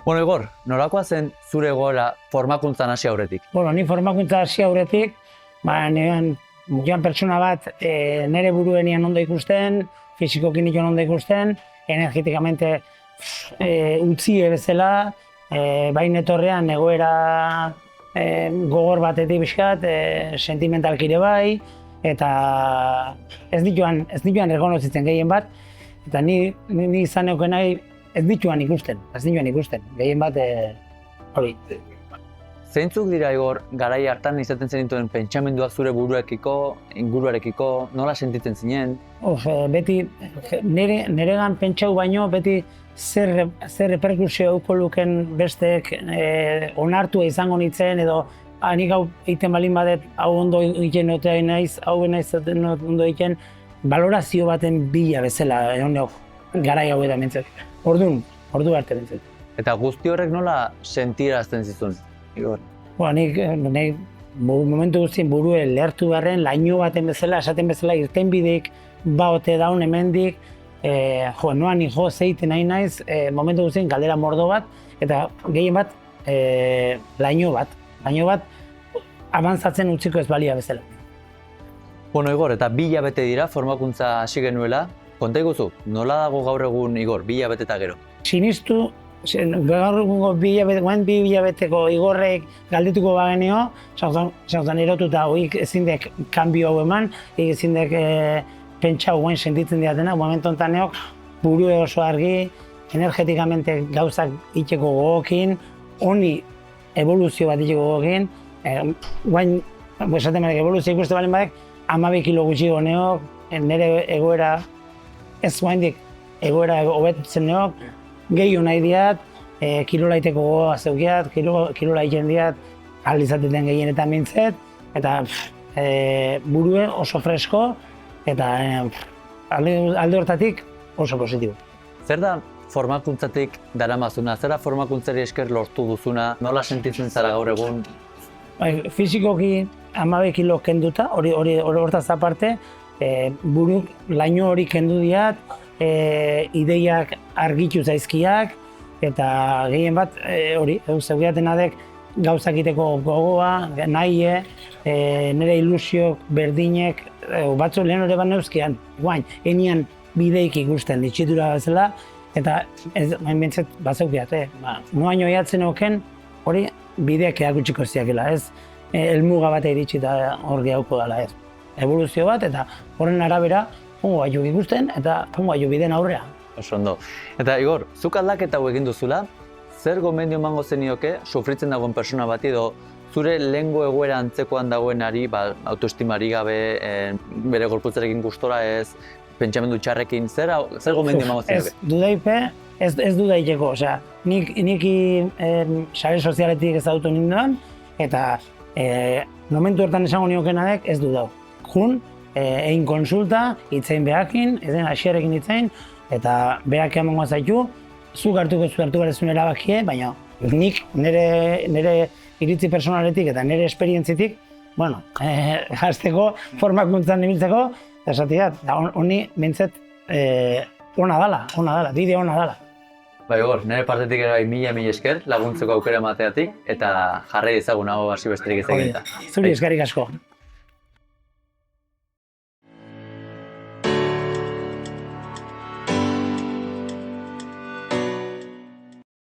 Bueno, Igor, norakoa zen zure egoera formakuntzan hasi aurretik? Ni formakuntza hasi aurretik, nean joan pertsona bat nire buruenian ondo ikusten, fisikoki nion ondo ikusten, energetikamente utzie bezala, bain etorrean egoera gogor batetik bizkat, sentimentalkire bai, eta ez dituan errekonozitzen gehien bat, eta ni izan neuken nahi ez dituan ikusten, gehien bat hori. Zeintzuk dira, Igor, garai hartan izaten zenituen pentsamenduak zure buruekiko, inguruarekiko, nola sentitzen zinen? Beti, niregan pentsau baino, beti zer reperkusio euko luken besteek onartua izango nitzen, edo nik hau egiten balin badet, hau ondo egiten otea naiz, hau naiz ondo egiten, balorazio baten bila bezala, garai hau eta mentzat. Ordu arte mentzat. Eta guzti horrek nola sentirazten zizun, Igor? Nik momentu guztien burue lehertu beharren, laino baten bezala, esaten bezala irtenbideik baote daun hemendik, noan jo zeiten nahi naiz, momentu guztien galdera mordo bat, eta gehien bat laino bat abantzatzen utziko ez balia bezala. Bueno, Igor, eta 2 hilabete dira formakuntza hasi genuela. Konta iguzu, nola dago gaur egun, Igor, 2 hilabete eta gero? Sinistu, gaur egungo 2 hilabeteko Igorrek galdetuko bagenio, zautan erotuta hoik ezindek kanbio hau eman, ezindek pentsa guen sentitzen diatena, momentu honetan neok burue oso argi, energetikamente gauzak iteko gogokin, honi evoluzio bat iteko gogokin, guain, esaten badek evoluzio ikuste balen badek, 12 kilo gutxi neok, nire egoera ez guaindik egoera hobetzen neok, gehiago nahi diat, kilola iteko gogoa zeukiat, kilola iten diat, aldizateten gehienetan mintzet, eta burue oso fresko, eta alde hortatik oso positibo. Zer da formakuntzatik daramazuna? Zer da formakuntzari esker lortu duzuna? Nola sentitzen zara gaur egun? Fisikoki 12 kilo kenduta, hori hortaz aparte, buruk laino hori kendu diat, ideiak argitu zaizkiak, eta gehien bat hori, zeugiaten adek gauzak iteko gogoa, nahi, nire ilusiok, berdinek, batzu lehen hori bat neuzkian, guain, enian bideik ikusten ditxitura bezala, eta hain bintzat bat zeugiat, noaino jatzen oken, hori bideak erakutsiko ziakela, ez helmuga bat iritsi eta hor gehauko dela, ez. Evoluzio bat, eta horren arabera, hongo gaitu ikusten, eta hongo gaitu bideen aurrea. Oso ondo. Eta Igor, zuk aldaketa hau egin duzula, zer gomendio emango zenioke sufritzen dagoen persona bati edo zure lehengo egoera antzekoan dagoenari, autoestimari gabe, bere gorputzarekin gustora ez, pentsamendu txarrekin, zer gomendio emango zenioke? Ez dudaipe, ez dudaiteko, osea, nik sare sozialetik ezagutu ninduan, eta momentu hortan esango niokenadek ez dudau. Jun, egin konsulta, hitzein behakin, ezen hasierekin hitzein, eta behak emango zaitu, zuk hartuko garezun erabakie, baina nik nire iritzi personaletik eta nire esperientzitik, hasteko formakuntzan nibiltzeko, eta esatiat, honi bintzet ona dala, bide ona dala. Igor, nire partetik ere mila esker laguntzeko aukera emateatik, eta jarrai ezagun hau hasi besterik ez egiten. Zuri eskerrik asko.